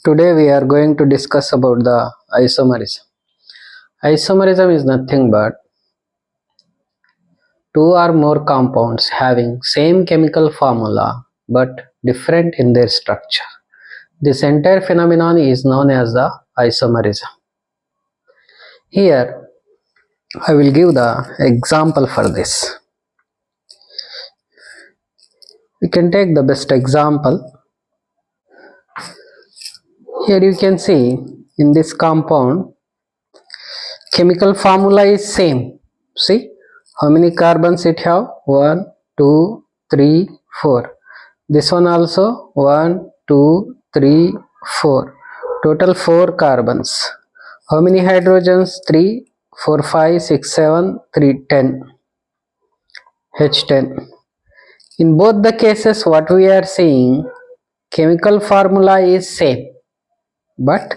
Today we are going to discuss about the isomerism. Isomerism is nothing but two or more compounds having same chemical formula but different in their structure. This entire phenomenon is known as the isomerism. Here I will give the example for this. We can take the best example. Here you can see in this compound chemical formula is same. See how many carbons it have? 1, 2, 3, 4. This one also 1, 2, 3, 4. Total 4 carbons. How many hydrogens? 3, 4, 5, 6, 7, 3, 10. H10. In both the cases what we are seeing, chemical formula is same, but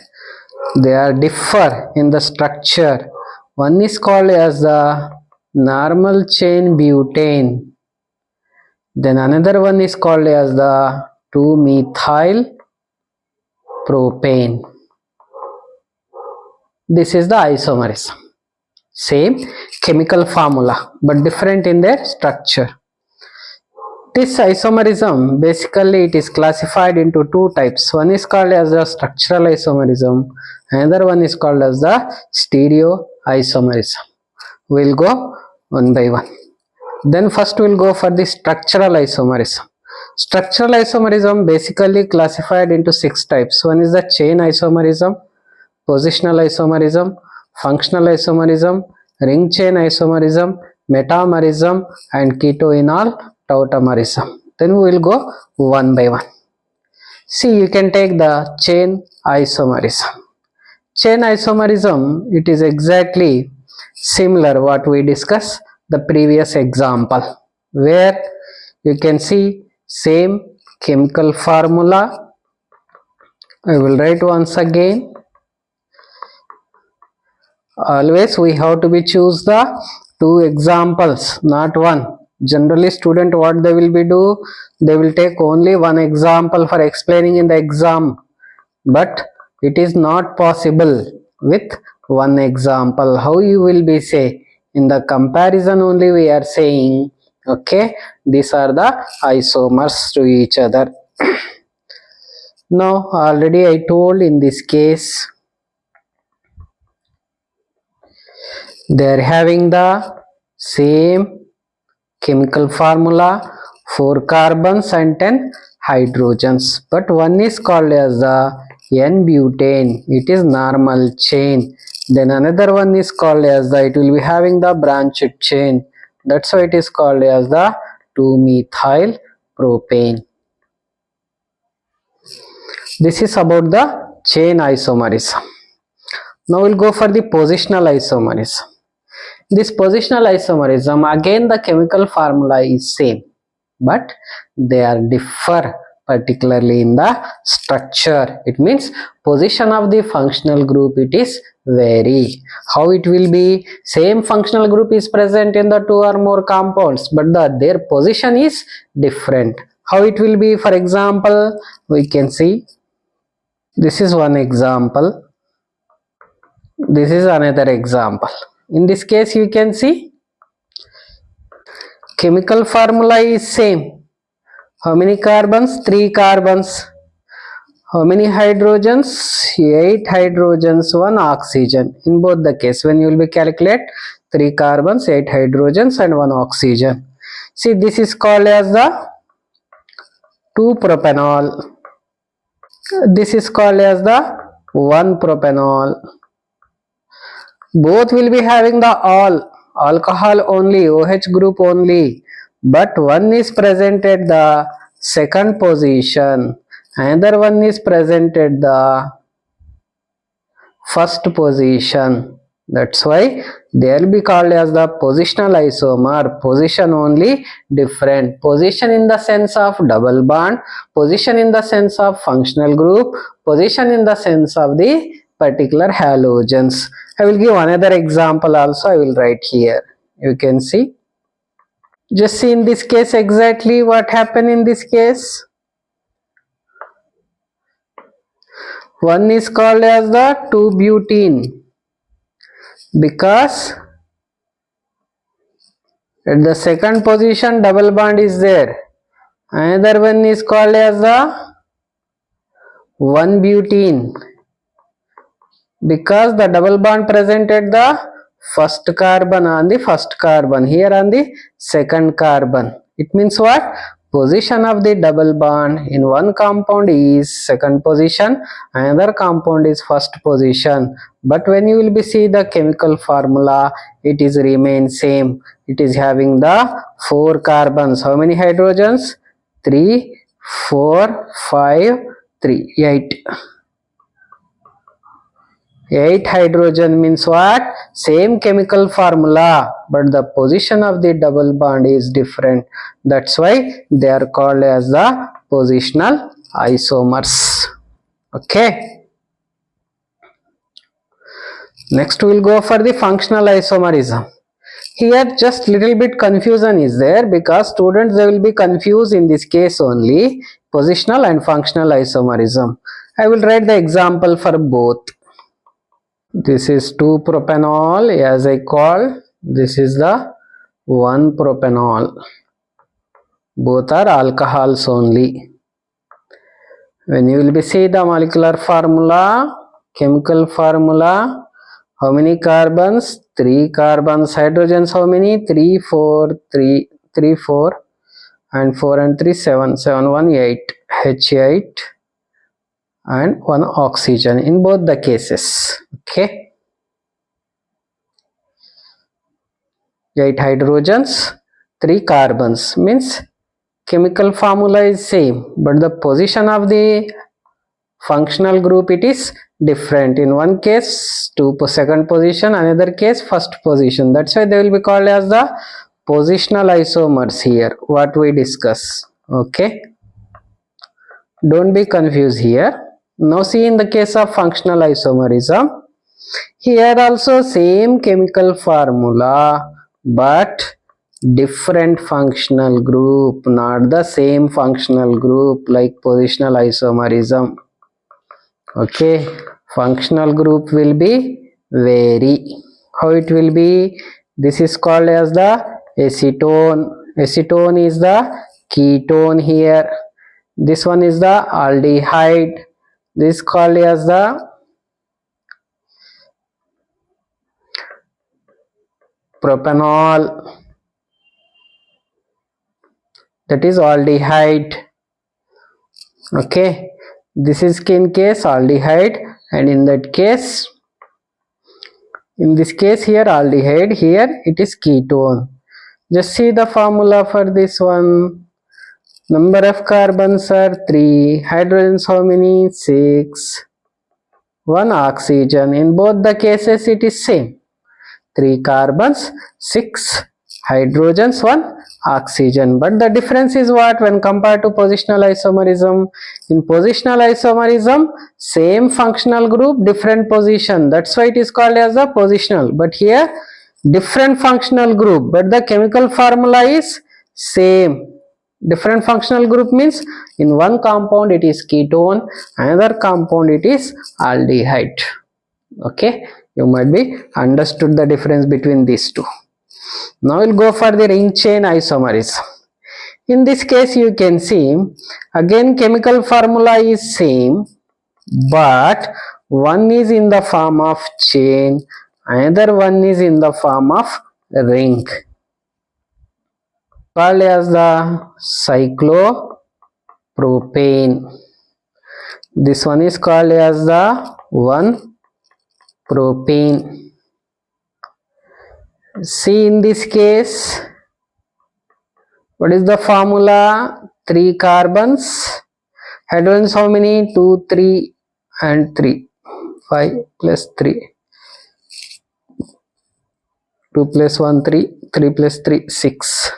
they are differ in the structure. One is called as the normal chain butane, then another one is called as the 2-methyl propane. This is the isomerism. Same chemical formula but different in their structure. This isomerism, basically it is classified into two types. One is called as the structural isomerism, another one is called as the stereo isomerism. We'll go one by one. Then first we'll go for the structural isomerism. Structural isomerism basically classified into 6 types. One is the chain isomerism, positional isomerism, functional isomerism, ring chain isomerism, metamerism, and ketoenol tautomerism. Then we will go one by one. See, you can take the chain isomerism. Chain isomerism, it is exactly similar what we discussed the previous example, where you can see same chemical formula. I will write once again. Always we have to be choose the 2 examples, not one. Generally student what they will be do, they will take only one example for explaining in the exam, but it is not possible with one example. How you will be say? In the comparison only we are saying, okay, these are the isomers to each other. Now already I told in this case they are having the same chemical formula, 4 carbons and 10 hydrogens, but one is called as the N-butane, it is normal chain. Then another one is called as the, it will be having the branched chain, that's why it is called as the 2-methyl propane. This is about the chain isomerism. Now we'll go for the positional isomerism. This positional isomerism, again the chemical formula is same, but they are differ particularly in the structure. It means position of the functional group it is vary. How it will be? Same functional group is present in the 2 or more compounds, but their position is different. How it will be? For example, we can see this is one example. This is another example. In this case you can see chemical formula is same. How many carbons? 3 carbons. How many hydrogens? 8 hydrogens, 1 oxygen. In both the case, when you will be calculate 3 carbons, 8 hydrogens and 1 oxygen. See, this is called as the 2-propanol. This is called as the 1-propanol. Both will be having the all alcohol only, OH group only, but one is present at the second position, another one is present at the first position. That's why they will be called as the positional isomer. Position only different. Position in the sense of double bond, position in the sense of functional group, position in the sense of the particular halogens. I will give another example also. I will write here. You can see. Just see in this case exactly what happened in this case. One is called as the 2-butene because at the second position double bond is there. Another one is called as the 1-butene because the double bond present at the first carbon on the first carbon, here on the second carbon. It means what? Position of the double bond in one compound is second position, another compound is first position. But when you will be see the chemical formula, it is remain same. It is having the 4 carbons. How many hydrogens? 3, 4, 5, 3, 8. 8 hydrogen means what? Same chemical formula, but the position of the double bond is different. That's why they are called as the positional isomers. Okay. Next we will go for the functional isomerism. Here just little bit confusion is there because students they will be confused in this case only, positional and functional isomerism. I will write the example for both. This is 2-propanol as I call. This is the 1-propanol. Both are alcohols only. When you will be see the molecular formula, chemical formula, how many carbons? 3 carbons. Hydrogens how many? 3, 4, 3, 3, 4 and 4 and 3, 7, 7, 1, 8. H8 and 1 oxygen in both the cases. Okay. 8 hydrogens, 3 carbons means chemical formula is same, but the position of the functional group it is different. In one case second position, another case first position. That's why they will be called as the positional isomers here, what we discuss. Okay, don't be confused here. Now see, in the case of functional isomerism, here also same chemical formula but different functional group, not the same functional group like positional isomerism. Okay, functional group will be vary. How it will be? This is called as the acetone. Acetone is the ketone here. This one is the aldehyde. This is called as the propanol, that is aldehyde. Okay, this is in case aldehyde, and in that case, in this case here aldehyde, here it is ketone. Just see the formula for this one. Number of carbons are 3, hydrogens how many? 6, 1 oxygen. In both the cases it is same. 3 carbons, 6 hydrogens, 1 oxygen. But the difference is what when compared to positional isomerism? In positional isomerism, same functional group, different position. That's why it is called as a positional. But here, different functional group, but the chemical formula is same. Different functional group means in one compound it is ketone, another compound it is aldehyde. Okay, you might be understood the difference between these two. Now we'll go for the ring chain isomerism. In this case you can see again chemical formula is same, but one is in the form of chain, another one is in the form of ring, called as the cyclopropane. This one is called as the 1-propane. See, in this case, what is the formula? 3 carbons. Hydrogens how many? 2, 3 and 3. 5 plus 3. 2 plus 1, 3. 3 plus 3, 6.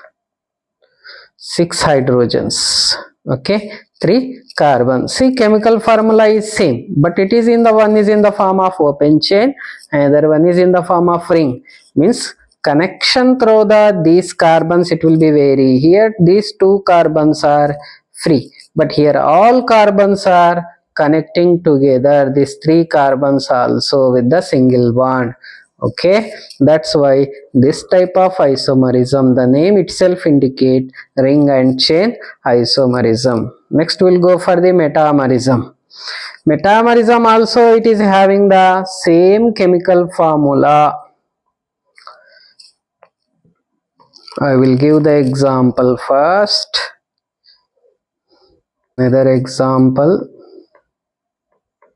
6 hydrogens. Okay, 3 carbons. See, chemical formula is same, but it is in the one is in the form of open chain, another one is in the form of ring. Means connection through these carbons it will be vary. Here these 2 carbons are free, but here all carbons are connecting together these 3 carbons also with the single bond. Okay, that's why this type of isomerism, the name itself indicate ring and chain isomerism. Next we'll go for the metamerism. Metamerism also it is having the same chemical formula. I will give the example first. Another example.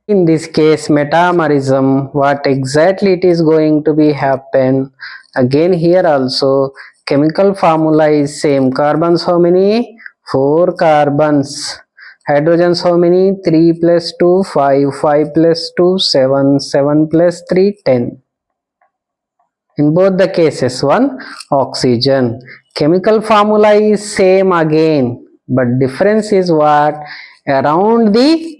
In this case, metamerism, what exactly it is going to be happen? Again here also, chemical formula is same. Carbons how many? 4 carbons. Hydrogens how many? 3 plus 2, 5. 5 plus 2, 7. 7 plus 3, 10. In both the cases, 1 oxygen. Chemical formula is same again, but difference is what? Around the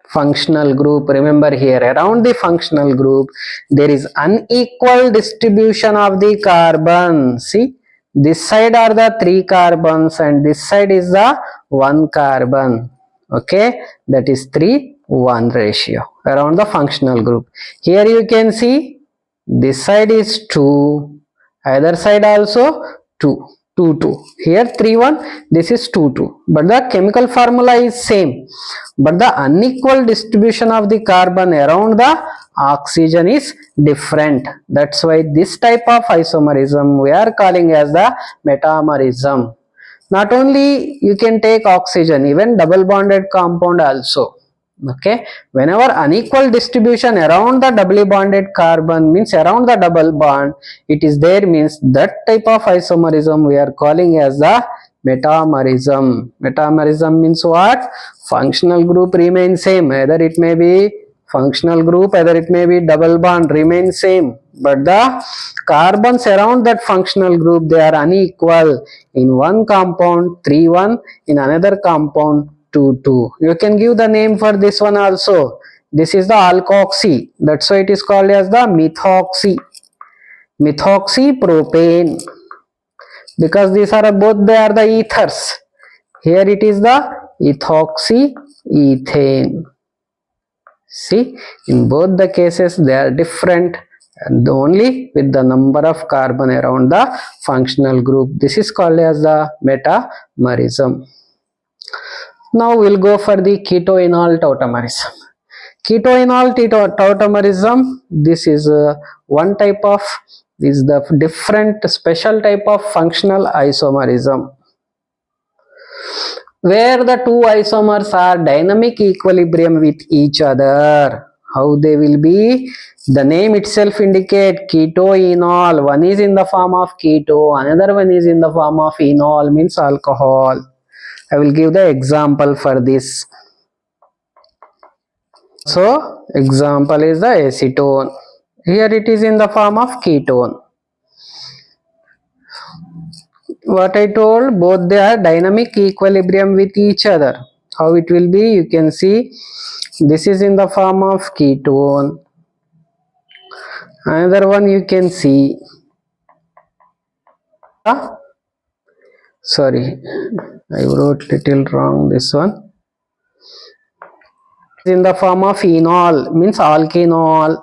functional group, remember here, around the functional group there is unequal distribution of the carbon. See, this side are the 3 carbons and this side is the 1 carbon. Okay, that is 3:1 ratio around the functional group. Here you can see this side is 2, other side also 2. 2 2, here 3 1, this is 2 2, but the chemical formula is same, but the unequal distribution of the carbon around the oxygen is different. That's why this type of isomerism we are calling as the metamerism. Not only you can take oxygen, even double bonded compound also. Okay, whenever unequal distribution around the doubly bonded carbon means around the double bond it is there, means that type of isomerism we are calling as the metamerism. Metamerism means what? Functional group remains same, either it may be functional group, either it may be double bond, remain same, but the carbons around that functional group they are unequal. In one compound 3:1, in another compound 2:2. You can give the name for this one also. This is the alkoxy, that's why it is called as the methoxy. Methoxypropane, because these are both, they are the ethers. Here it is the ethoxyethane. See, in both the cases they are different and only with the number of carbon around the functional group. This is called as the metamerism. Now we'll go for the ketoenol tautomerism. Ketoenol tautomerism, this is one type of, is the different special type of functional isomerism, where the two isomers are dynamic equilibrium with each other. How they will be? The name itself indicate ketoenol. One is in the form of keto, another one is in the form of enol, means alcohol. I will give the example for this. So example is the acetone. Here it is in the form of ketone. What I told, both they are dynamic equilibrium with each other. How it will be? You can see this is in the form of ketone. Another one you can see. Sorry, I wrote little wrong this one. In the form of enol, means alkenol.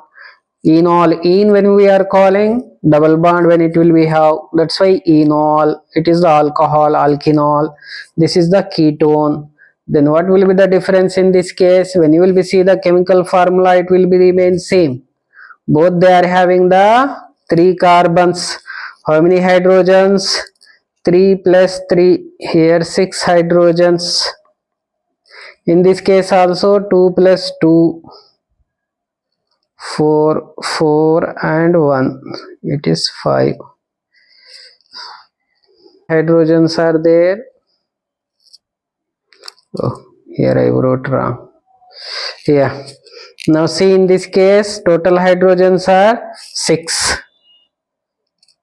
Enol, en when we are calling, double bond when it will be have, that's why enol. It is the alcohol, alkenol. This is the ketone. Then what will be the difference in this case? When you will be see the chemical formula, it will be remain same. Both they are having the 3 carbons. How many hydrogens? 3 plus 3. Here 6 hydrogens. In this case also 2 plus 2. 4 and 1, it is 5 hydrogens are there. Oh, here I wrote wrong. Yeah, now see, in this case total hydrogens are 6.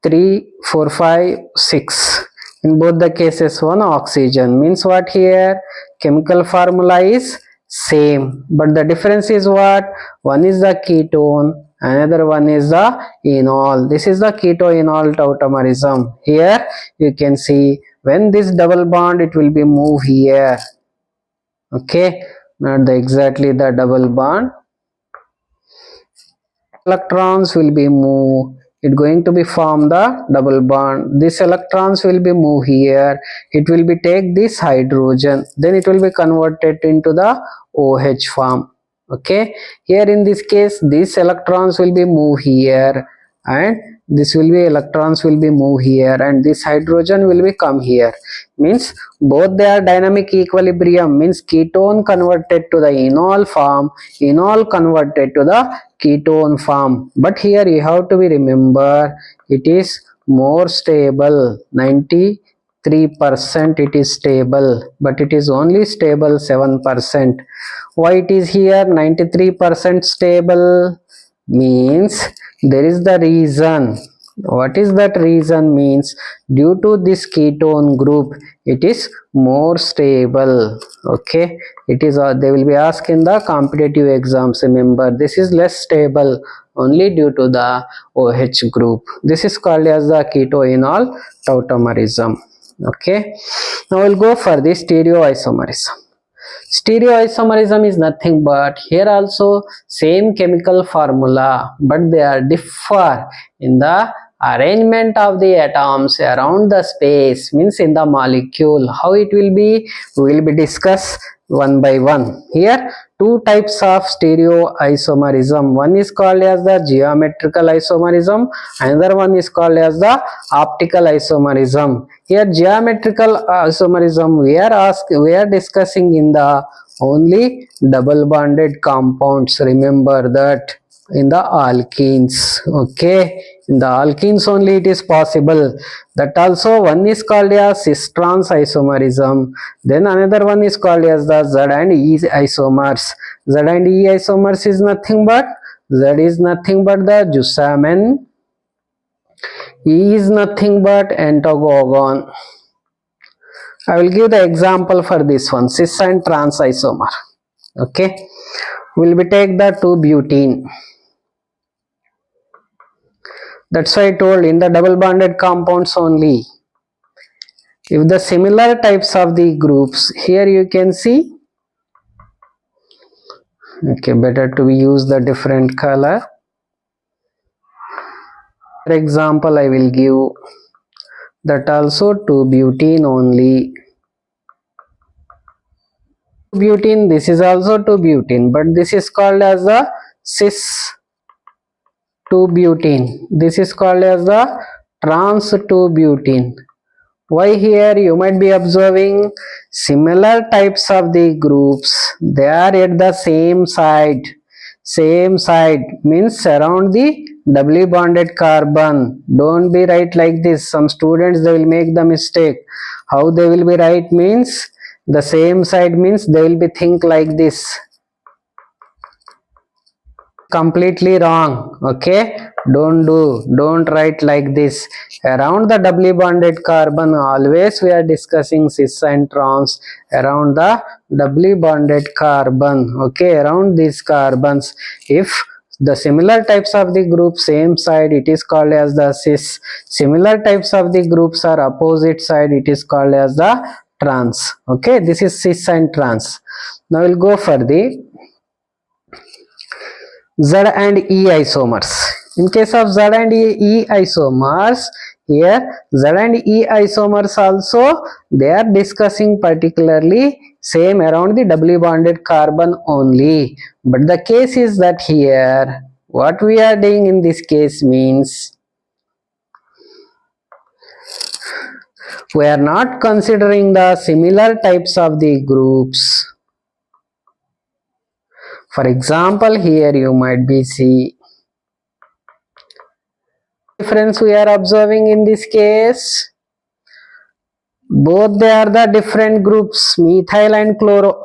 3 4 5 6. In both the cases 1 oxygen, means what? Here chemical formula is same, but the difference is what? One is the ketone, another one is the enol. This is the ketoenol tautomerism. Here you can see when this double bond it will be move here. Okay, not the exactly the double bond. Electrons will be move, it going to be form the double bond. These electrons will be move here, it will be take this hydrogen, then it will be converted into the OH form. Okay, here in this case these electrons will be move here, and this will be electrons will be move here, and this hydrogen will be come here. Means both they are dynamic equilibrium, means ketone converted to the enol form, enol converted to the ketone form. But here you have to be remember it is more stable, 93% it is stable, but it is only stable 7%. Why it is here 93% stable? Means there is the reason. What is that reason? Means due to this ketone group it is more stable. Okay, it is they will be asked in the competitive exams. Remember, this is less stable only due to the OH group. This is called as the ketoenol tautomerism. Okay, now we'll go for the stereoisomerism. Stereoisomerism is nothing but here also same chemical formula, but they are differ in the arrangement of the atoms around the space, means in the molecule. How it will be, we will be discuss one by one. Here two types of stereoisomerism. One is called as the geometrical isomerism, another one is called as the optical isomerism. Here geometrical isomerism we are discussing in the only double bonded compounds. Remember that in the alkenes. Okay, in the alkenes only it is possible. That also one is called as cis trans isomerism, then another one is called as the Z and E isomers. Z and E isomers is nothing but Z is nothing but the jusamen, E is nothing but antagogon. I will give the example for this one, cis and trans isomer. Okay, will be take the 2-butene. That's why I told in the double bonded compounds only. If the similar types of the groups, here you can see. Okay, better to use the different color. For example, I will give that also 2-butene only. Butene, this is also 2-butene, but this is called as the cis 2-butene. This is called as the trans 2-butene. Why here you might be observing similar types of the groups, they are at the same side means around the doubly bonded carbon. Don't be right like this. Some students they will make the mistake. How they will be right means the same side means they will be think like this. Completely wrong. Okay, don't write like this. Around the doubly bonded carbon always we are discussing cis and trans around the doubly bonded carbon. Okay, around these carbons, if the similar types of the group same side, it is called as the cis. Similar types of the groups are opposite side, it is called as the trans. Okay, this is cis and trans. Now we'll go for the Z and E isomers. In case of Z and E isomers, here Z and E isomers also they are discussing particularly same around the doubly bonded carbon only. But the case is that here what we are doing in this case means we are not considering the similar types of the groups. For example, here you might be see difference we are observing in this case. Both they are the different groups, methyl and chloro,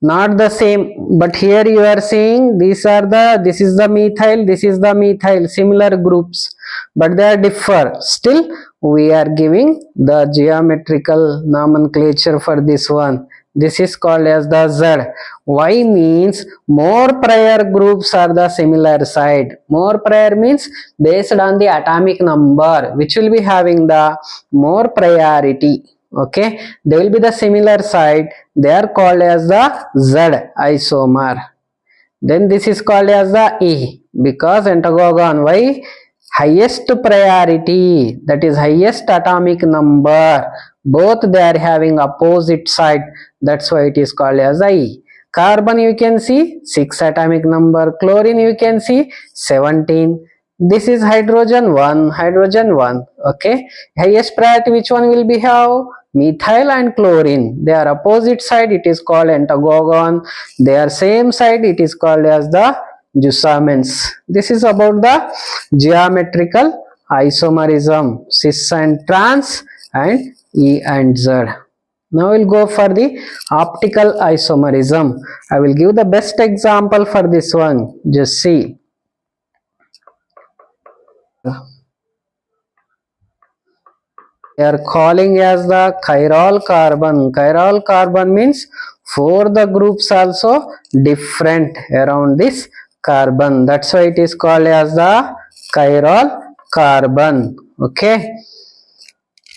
not the same. But here you are saying these are the, this is the methyl, this is the methyl, similar groups, but they are differ. Still we are giving the geometrical nomenclature for this one. This is called as the Z. Why means more prior groups are the similar side. More prior means based on the atomic number, which will be having the more priority. Okay, they will be the similar side, they are called as the Z isomer. Then this is called as the E because antagogon. Why? Highest priority, that is highest atomic number, both they are having opposite side, that's why it is called as the E. Carbon you can see 6 atomic number, chlorine you can see 17. This is hydrogen 1. Okay, highest priority which one will be have? Methyl and chlorine, they are opposite side, it is called antagogon. They are same side, it is called as the jusaments. This is about the geometrical isomerism, cis and trans and E and Z. Now we'll go for the optical isomerism. I will give the best example for this one. Just see. They are calling as the chiral carbon. Chiral carbon means for the groups also different around this carbon. That's why it is called as the chiral carbon. Okay.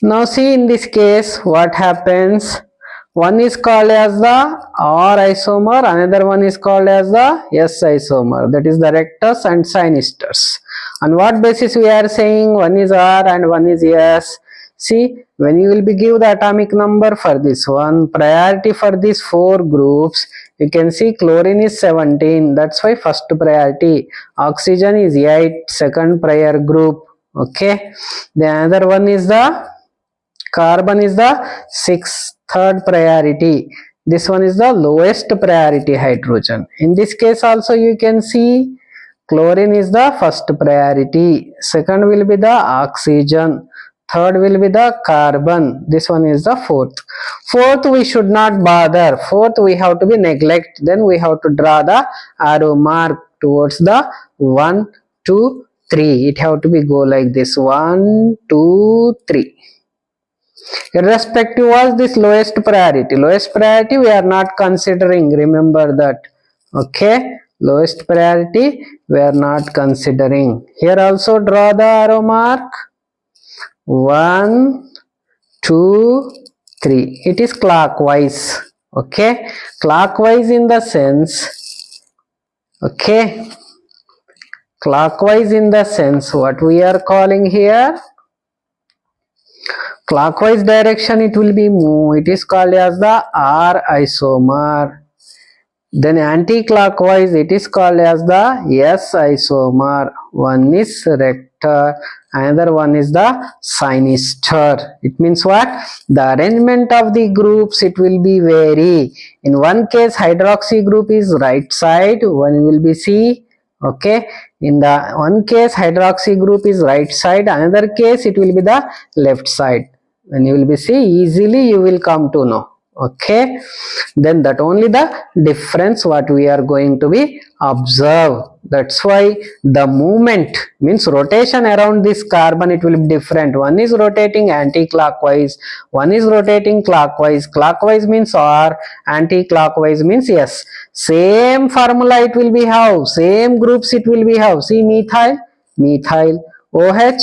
Now see in this case what happens. One is called as the R isomer, another one is called as the S isomer, that is the rectus and sinisters. On what basis we are saying one is R and one is S? See, when you will be give the atomic number for this one, priority for these 4 groups, you can see chlorine is 17, that's why first priority. Oxygen is 8, second prior group. Okay, the another one is the carbon is the 6th, third priority. This one is the lowest priority hydrogen. In this case also you can see chlorine is the first priority, second will be the oxygen, third will be the carbon, this one is the fourth we should not bother, fourth we have to be neglect, then we have to draw the arrow mark towards the 1 2 3, it have to be go like this 1 2 3. Irrespective of this lowest priority we are not considering, remember that. Okay, lowest priority we are not considering. Here also draw the arrow mark 1 2 3, it is clockwise. Okay, clockwise in the sense, okay, clockwise in the sense what we are calling here, clockwise direction it will be move, it is called as the R isomer. Then anti-clockwise it is called as the S isomer. One is rector, another one is the sinister. It means what? The arrangement of the groups it will be vary. In one case hydroxy group is right side, one will be C. Okay, in the one case hydroxy group is right side, another case it will be the left side. When you will be see, easily you will come to know. Okay, then that only the difference what we are going to be observe. That's why the movement means rotation around this carbon it will be different. One is rotating anti-clockwise, one is rotating clockwise. Clockwise means R, anti-chlockwise means S. Same formula it will be how, same groups it will be how. See, methyl, OH,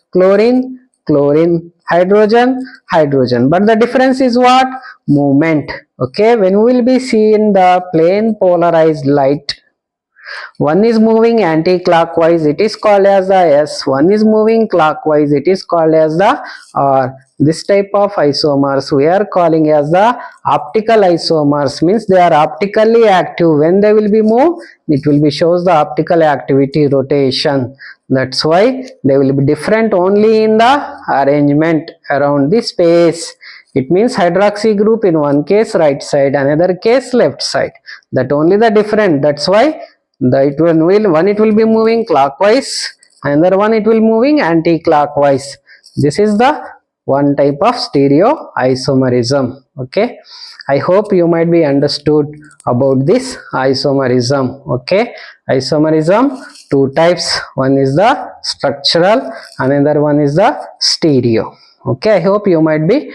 chlorine, hydrogen, but the difference is what? Movement. Okay, when we will be seeing the plane polarized light, one is moving anti-clockwise, it is called as the S, one is moving clockwise, it is called as the R. This type of isomers we are calling as the optical isomers, means they are optically active. When they will be moved, it will be shows the optical activity rotation. That's why they will be different only in the arrangement around the space. It means hydroxy group in one case right side, another case left side. That only the different. That's why one it will be moving clockwise, another one it will moving anti-clockwise. This is the one type of stereo isomerism. Okay, I hope you might be understood about this isomerism. Okay, isomerism two types, one is the structural, another one is the stereo. Okay, I hope you might be